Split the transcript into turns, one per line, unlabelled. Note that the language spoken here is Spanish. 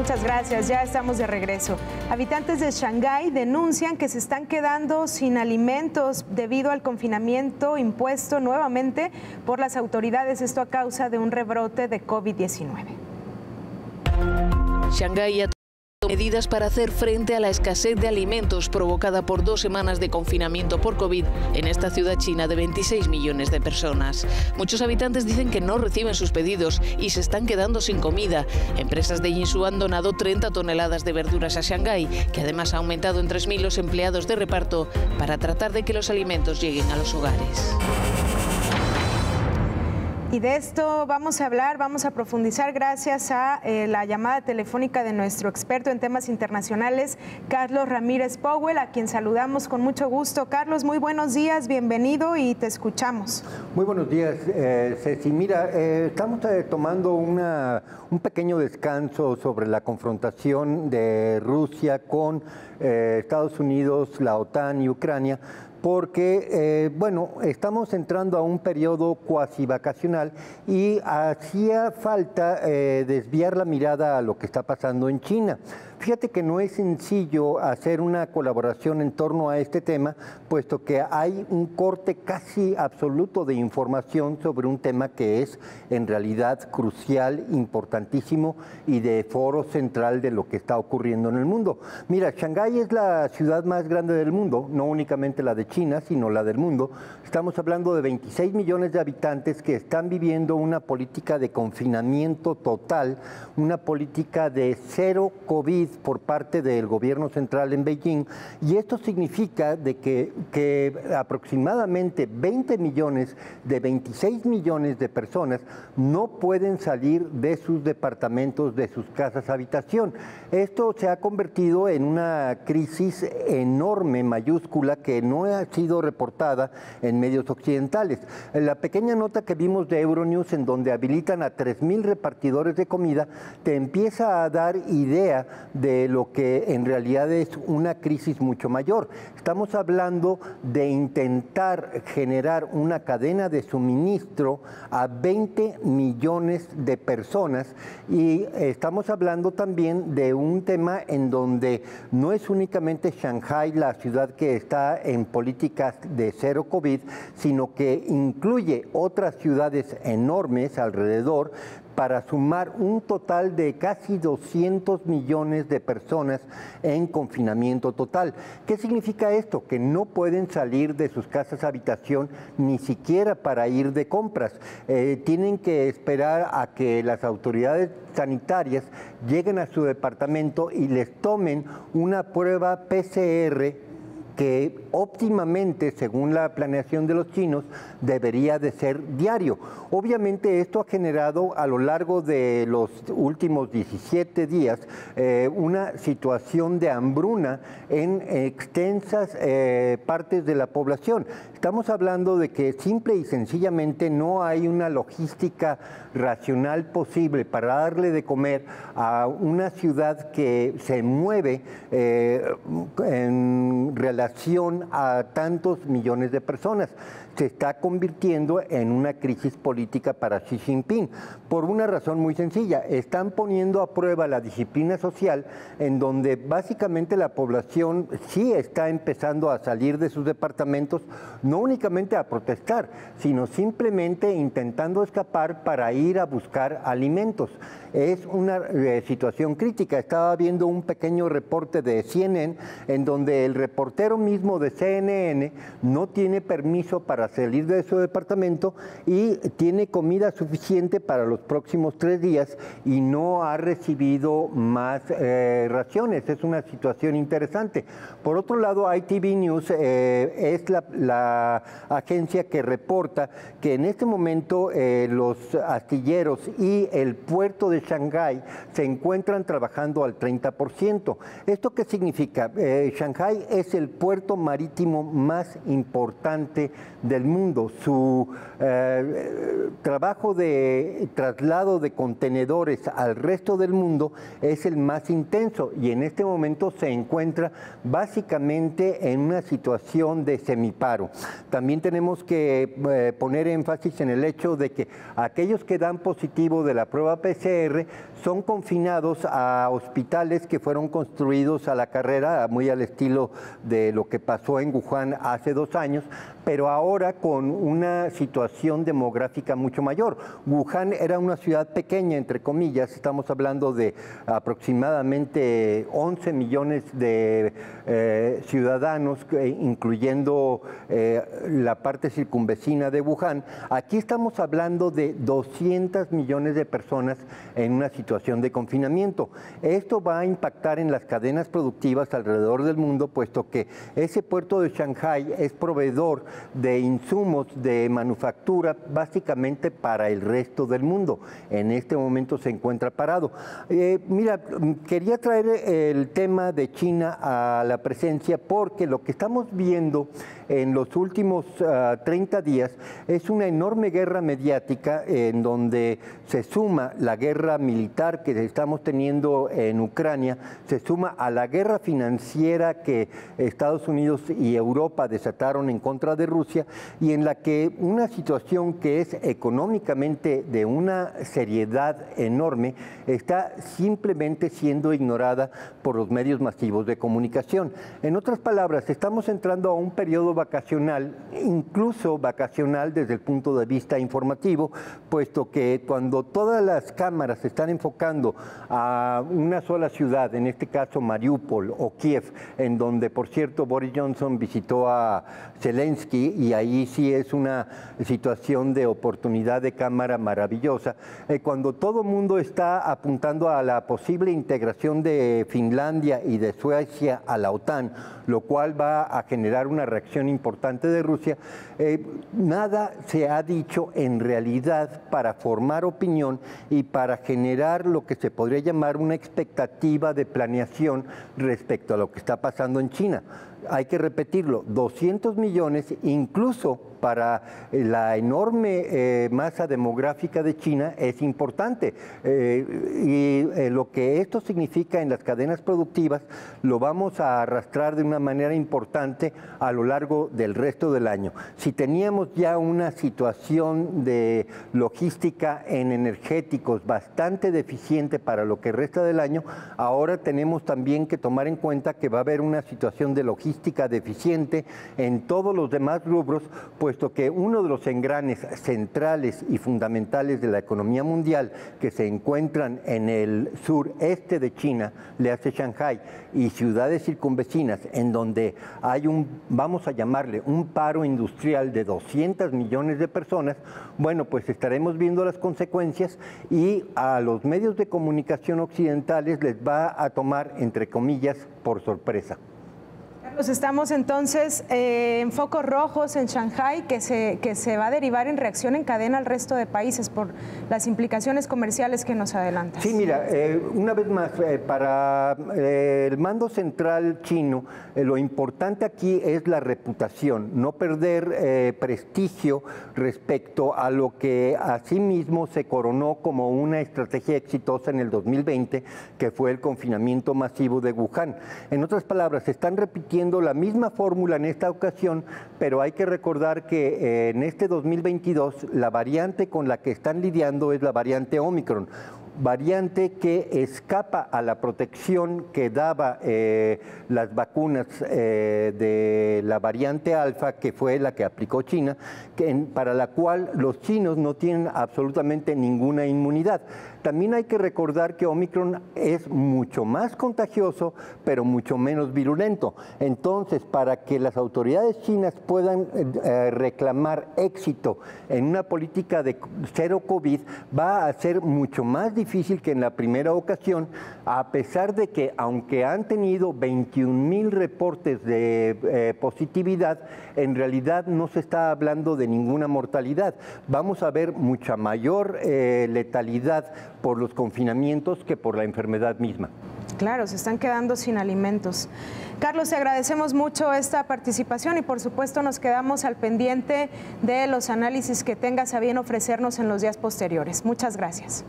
Muchas gracias, ya estamos de regreso. Habitantes de Shanghái denuncian que se están quedando sin alimentos debido al confinamiento impuesto nuevamente por las autoridades, esto a causa de un rebrote de COVID-19.
Shanghái ha tomado medidas para hacer frente a la escasez de alimentos provocada por 2 semanas de confinamiento por COVID en esta ciudad china de 26 millones de personas. Muchos habitantes dicen que no reciben sus pedidos y se están quedando sin comida. Empresas de Jinsu han donado 30 toneladas de verduras a Shanghái, que además ha aumentado en 3.000 los empleados de reparto para tratar de que los alimentos lleguen a los hogares.
Y de esto vamos a hablar, vamos a profundizar gracias a la llamada telefónica de nuestro experto en temas internacionales, Carlos Ramírez Powell, a quien saludamos con mucho gusto. Carlos, muy buenos días, bienvenido y te escuchamos.
Muy buenos días, Ceci. Mira, estamos tomando un pequeño descanso sobre la confrontación de Rusia con Estados Unidos, la OTAN y Ucrania, porque, estamos entrando a un periodo cuasi vacacional y hacía falta desviar la mirada a lo que está pasando en China. Fíjate que no es sencillo hacer una colaboración en torno a este tema, puesto que hay un corte casi absoluto de información sobre un tema que es en realidad crucial, importantísimo y de foro central de lo que está ocurriendo en el mundo. Mira, Shanghái es la ciudad más grande del mundo, no únicamente la de China, sino la del mundo. Estamos hablando de 26 millones de habitantes que están viviendo una política de confinamiento total, una política de cero COVID por parte del gobierno central en Beijing, y esto significa de que aproximadamente 20 millones de 26 millones de personas no pueden salir de sus departamentos, de sus casas habitación. Esto se ha convertido en una crisis enorme, mayúscula, que no ha sido reportada en medios occidentales. La pequeña nota que vimos de Euronews, en donde habilitan a 3,000 repartidores de comida, te empieza a dar idea de lo que en realidad es una crisis mucho mayor. Estamos hablando de intentar generar una cadena de suministro a 20 millones de personas, y estamos hablando también de un tema en donde no es únicamente Shanghái la ciudad que está en políticas de cero COVID, sino que incluye otras ciudades enormes alrededor, para sumar un total de casi 200 millones de personas en confinamiento total. ¿Qué significa esto? Que no pueden salir de sus casas habitación ni siquiera para ir de compras. Tienen que esperar a que las autoridades sanitarias lleguen a su departamento y les tomen una prueba PCR que óptimamente, según la planeación de los chinos, debería de ser diario. Obviamente esto ha generado a lo largo de los últimos 17 días una situación de hambruna en extensas partes de la población. Estamos hablando de que simple y sencillamente no hay una logística racional posible para darle de comer a una ciudad que se mueve en relación a tantos millones de personas. Se está convirtiendo en una crisis política para Xi Jinping, por una razón muy sencilla. Están poniendo a prueba la disciplina social, en donde básicamente la población sí está empezando a salir de sus departamentos, no únicamente a protestar, sino simplemente intentando escapar para ir a buscar alimentos. Es una situación crítica. Estaba viendo un pequeño reporte de CNN, en donde el reportero mismo de CNN no tiene permiso para salir de su departamento y tiene comida suficiente para los próximos 3 días y no ha recibido más raciones. Es una situación interesante. Por otro lado, ITV News es la agencia que reporta que en este momento los astilleros y el puerto de Shanghái se encuentran trabajando al 30%. ¿Esto qué significa? Shanghái es el puerto marítimo más importante del mundo. Su trabajo de traslado de contenedores al resto del mundo es el más intenso y en este momento se encuentra básicamente en una situación de semiparo. También tenemos que poner énfasis en el hecho de que aquellos que dan positivo de la prueba PCR son confinados a hospitales que fueron construidos a la carrera, muy al estilo de lo que pasó en Wuhan hace 2 años, pero ahora con una situación demográfica mucho mayor. Wuhan era una ciudad pequeña, entre comillas, estamos hablando de aproximadamente 11 millones de ciudadanos, incluyendo la parte circunvecina de Wuhan. Aquí estamos hablando de 200 millones de personas en una situación de confinamiento. Esto va a impactar en las cadenas productivas alrededor del mundo, puesto que ese puerto de Shanghái es proveedor de insumos de manufactura básicamente para el resto del mundo. En este momento se encuentra parado. Mira, quería traer el tema de China a la presencia porque lo que estamos viendo en los últimos 30 días es una enorme guerra mediática en donde se suma la guerra militar que estamos teniendo en Ucrania, se suma a la guerra financiera que Estados Unidos y Europa desataron en contra de Rusia y en la que una situación que es económicamente de una seriedad enorme está simplemente siendo ignorada por los medios masivos de comunicación. En otras palabras, estamos entrando a un periodo vacacional, incluso vacacional desde el punto de vista informativo, puesto que cuando todas las cámaras se están enfocando a una sola ciudad, en este caso Mariupol o Kiev, en donde por cierto Boris Johnson visitó a Zelensky y ahí sí es una situación de oportunidad de cámara maravillosa, cuando todo el mundo está apuntando a la posible integración de Finlandia y de Suecia a la OTAN, lo cual va a generar una reacción importante de Rusia, nada se ha dicho en realidad para formar opinión y para generar lo que se podría llamar una expectativa de planeación respecto a lo que está pasando en China. Hay que repetirlo, 200 millones, incluso para la enorme masa demográfica de China, es importante. Lo que esto significa en las cadenas productivas lo vamos a arrastrar de una manera importante a lo largo del resto del año. Si teníamos ya una situación de logística en energéticos bastante deficiente para lo que resta del año, ahora tenemos también que tomar en cuenta que va a haber una situación de logística deficiente en todos los demás rubros, puesto que uno de los engranes centrales y fundamentales de la economía mundial que se encuentran en el sureste de China, le hace Shanghái, y ciudades circunvecinas, en donde hay vamos a llamarle, un paro industrial de 200 millones de personas, bueno, pues estaremos viendo las consecuencias y a los medios de comunicación occidentales les va a tomar, entre comillas, por sorpresa.
Carlos, estamos entonces en focos rojos en Shanghái que se va a derivar en reacción en cadena al resto de países por las implicaciones comerciales que nos adelantas.
Sí, mira, una vez más, para el mando central chino, lo importante aquí es la reputación, no perder prestigio respecto a lo que asimismo se coronó como una estrategia exitosa en el 2020, que fue el confinamiento masivo de Wuhan. En otras palabras, se están repitiendo la misma fórmula en esta ocasión, pero hay que recordar que en este 2022 la variante con la que están lidiando es la variante Omicron, variante que escapa a la protección que daba las vacunas de la variante alfa, que fue la que aplicó China, para la cual los chinos no tienen absolutamente ninguna inmunidad. También hay que recordar que Omicron es mucho más contagioso, pero mucho menos virulento. Entonces, para que las autoridades chinas puedan reclamar éxito en una política de cero COVID, va a ser mucho más difícil que en la primera ocasión, a pesar de que, aunque han tenido 21,000 reportes de positividad, en realidad no se está hablando de ninguna mortalidad. Vamos a ver mucha mayor letalidad por los confinamientos que por la enfermedad misma.
Claro, se están quedando sin alimentos. Carlos, te agradecemos mucho esta participación y por supuesto nos quedamos al pendiente de los análisis que tengas a bien ofrecernos en los días posteriores. Muchas gracias.